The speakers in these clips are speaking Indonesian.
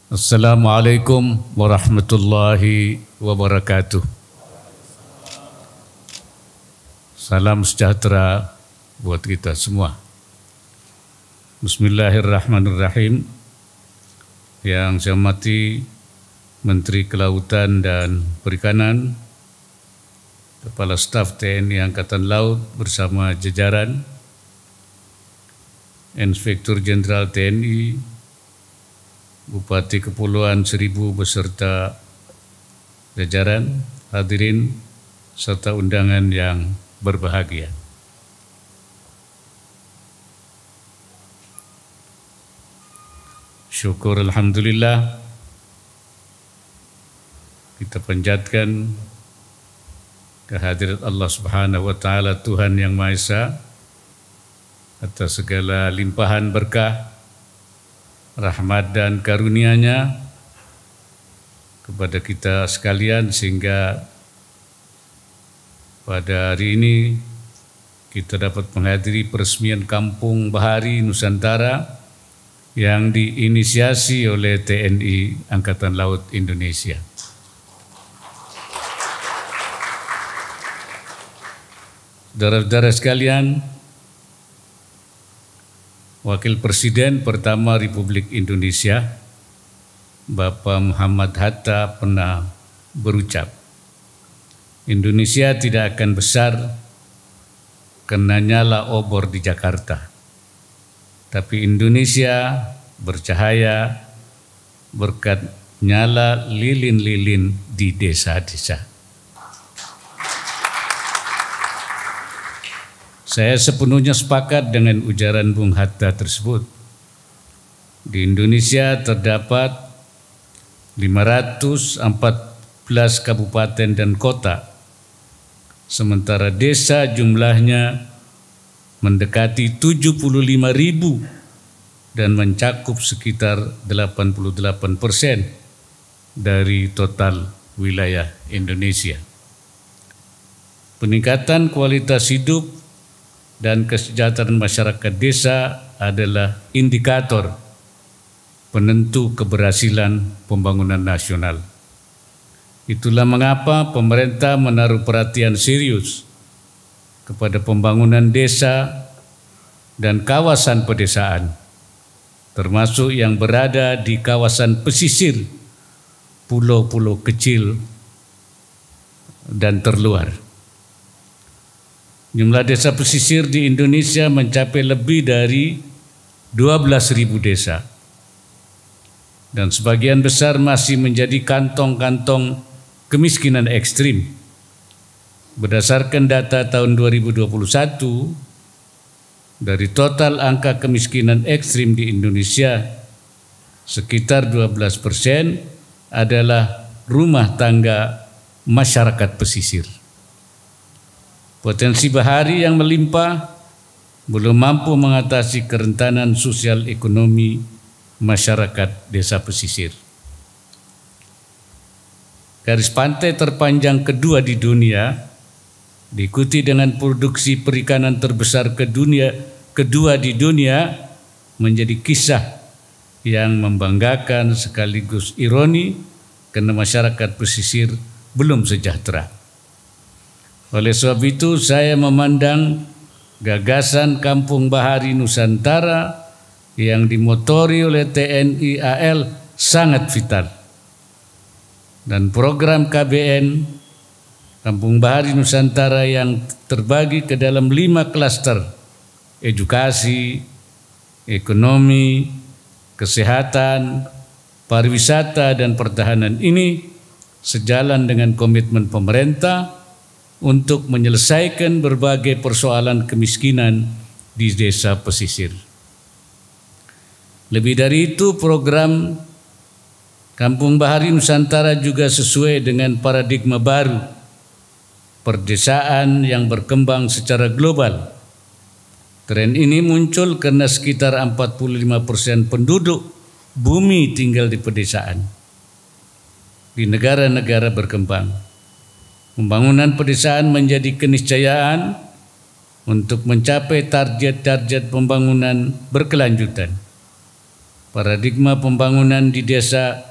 Assalamualaikum warahmatullahi wabarakatuh. Salam sejahtera buat kita semua. Bismillahirrahmanirrahim. Yang saya hormati Menteri Kelautan dan Perikanan, Kepala Staf TNI Angkatan Laut bersama jajaran, Inspektur Jenderal TNI, Bupati Kepulauan Seribu beserta jajaran, hadirin serta undangan yang berbahagia. Syukur alhamdulillah, kita panjatkan kehadirat Allah Subhanahu wa taala, Tuhan yang Maha Esa, atas segala limpahan berkah, rahmat dan karunia-Nya kepada kita sekalian, sehingga pada hari ini kita dapat menghadiri peresmian Kampung Bahari Nusantara yang diinisiasi oleh TNI Angkatan Laut Indonesia. Saudara-saudara sekalian, Wakil Presiden pertama Republik Indonesia, Bapak Muhammad Hatta, pernah berucap, Indonesia tidak akan besar karena nyala obor di Jakarta, tapi Indonesia bercahaya berkat nyala lilin-lilin di desa-desa. Saya sepenuhnya sepakat dengan ujaran Bung Hatta tersebut. Di Indonesia terdapat 514 kabupaten dan kota, sementara desa jumlahnya mendekati 75.000 dan mencakup sekitar 88% dari total wilayah Indonesia. Peningkatan kualitas hidup dan kesejahteraan masyarakat desa adalah indikator penentu keberhasilan pembangunan nasional. Itulah mengapa pemerintah menaruh perhatian serius kepada pembangunan desa dan kawasan pedesaan, termasuk yang berada di kawasan pesisir, pulau-pulau kecil dan terluar. Jumlah desa pesisir di Indonesia mencapai lebih dari 12.000 desa, dan sebagian besar masih menjadi kantong-kantong kemiskinan ekstrim. Berdasarkan data tahun 2021, dari total angka kemiskinan ekstrim di Indonesia, sekitar 12% adalah rumah tangga masyarakat pesisir. Potensi bahari yang melimpah belum mampu mengatasi kerentanan sosial ekonomi masyarakat desa pesisir. Garis pantai terpanjang kedua di dunia, diikuti dengan produksi perikanan terbesar kedua di dunia, menjadi kisah yang membanggakan sekaligus ironi karena masyarakat pesisir belum sejahtera. Oleh sebab itu, saya memandang gagasan Kampung Bahari Nusantara yang dimotori oleh TNI AL sangat vital. Dan program KBN Kampung Bahari Nusantara yang terbagi ke dalam 5 klaster: edukasi, ekonomi, kesehatan, pariwisata, dan pertahanan ini sejalan dengan komitmen pemerintah untuk menyelesaikan berbagai persoalan kemiskinan di desa pesisir. Lebih dari itu, program Kampung Bahari Nusantara juga sesuai dengan paradigma baru perdesaan yang berkembang secara global. Tren ini muncul karena sekitar 45% penduduk bumi tinggal di pedesaan di negara-negara berkembang. Pembangunan pedesaan menjadi keniscayaan untuk mencapai target-target pembangunan berkelanjutan. paradigma pembangunan di desa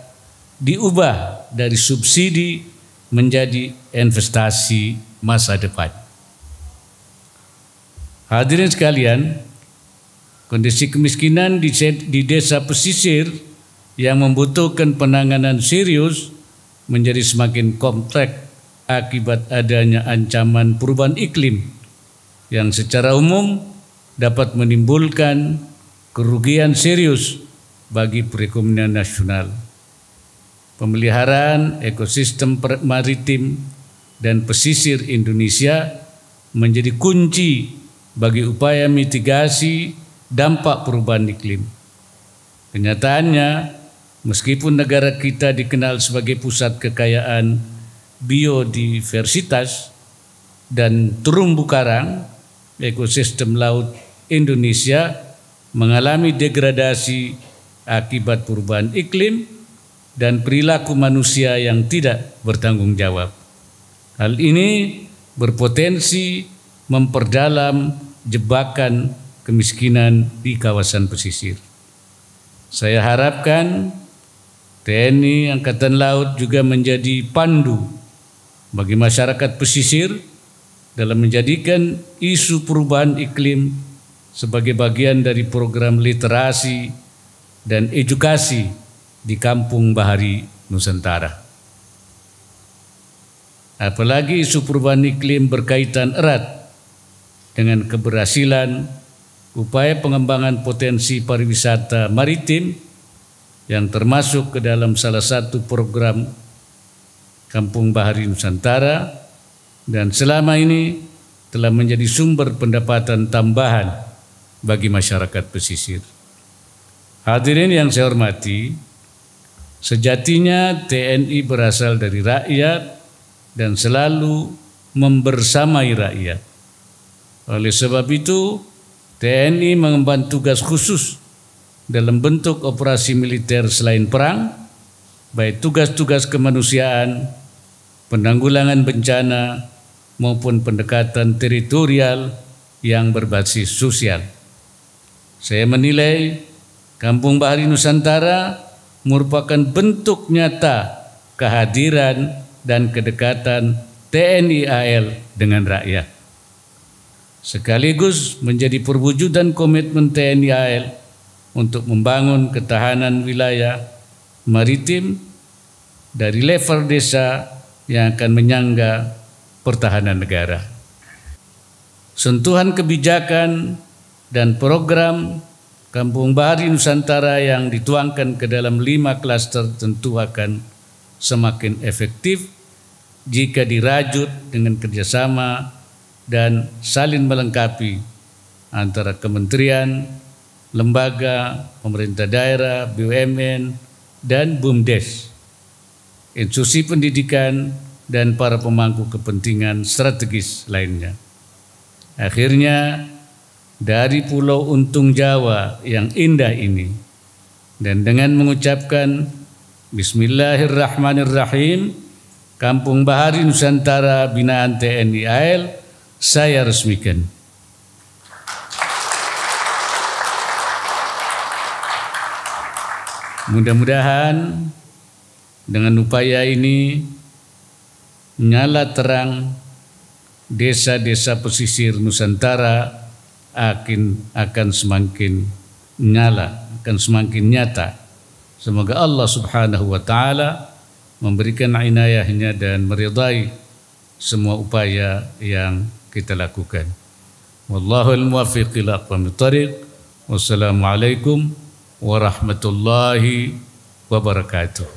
diubah dari subsidi menjadi investasi masa depan. Hadirin sekalian, kondisi kemiskinan di desa pesisir yang membutuhkan penanganan serius menjadi semakin kompleks akibat adanya ancaman perubahan iklim yang secara umum dapat menimbulkan kerugian serius bagi perekonomian nasional. Pemeliharaan ekosistem maritim dan pesisir Indonesia menjadi kunci bagi upaya mitigasi dampak perubahan iklim. Kenyataannya, meskipun negara kita dikenal sebagai pusat kekayaan biodiversitas dan terumbu karang, ekosistem laut Indonesia mengalami degradasi akibat perubahan iklim dan perilaku manusia yang tidak bertanggung jawab. Hal ini berpotensi memperdalam jebakan kemiskinan di kawasan pesisir. Saya harapkan TNI Angkatan Laut juga menjadi pandu bagi masyarakat pesisir dalam menjadikan isu perubahan iklim sebagai bagian dari program literasi dan edukasi di Kampung Bahari Nusantara. Apalagi isu perubahan iklim berkaitan erat dengan keberhasilan upaya pengembangan potensi pariwisata maritim yang termasuk ke dalam salah satu program Kampung Bahari Nusantara dan selama ini telah menjadi sumber pendapatan tambahan bagi masyarakat pesisir. Hadirin yang saya hormati, sejatinya TNI berasal dari rakyat dan selalu membersamai rakyat. Oleh sebab itu, TNI mengemban tugas khusus dalam bentuk operasi militer selain perang, baik tugas-tugas kemanusiaan, penanggulangan bencana, maupun pendekatan teritorial yang berbasis sosial. Saya menilai Kampung Bahari Nusantara merupakan bentuk nyata kehadiran dan kedekatan TNI AL dengan rakyat, sekaligus menjadi perwujudan komitmen TNI AL untuk membangun ketahanan wilayah maritim dari level desa yang akan menyangga pertahanan negara. Sentuhan kebijakan dan program Kampung Bahari Nusantara yang dituangkan ke dalam 5 klaster tentu akan semakin efektif jika dirajut dengan kerjasama dan saling melengkapi antara kementerian, lembaga, pemerintah daerah, BUMN, dan BUMDes, institusi pendidikan, dan para pemangku kepentingan strategis lainnya. Akhirnya, dari Pulau Untung Jawa yang indah ini, dan dengan mengucapkan Bismillahirrahmanirrahim, Kampung Bahari Nusantara binaan TNI AL saya resmikan. Mudah-mudahan dengan upaya ini nyala terang desa-desa pesisir Nusantara akan semakin nyala, akan semakin nyata. Semoga Allah Subhanahu wa Ta'ala memberikan inayahnya dan meridai semua upaya yang kita lakukan. Wallahul muwaffiq ila aqwamit thariq. Wassalamualaikum warahmatullahi wabarakatuh.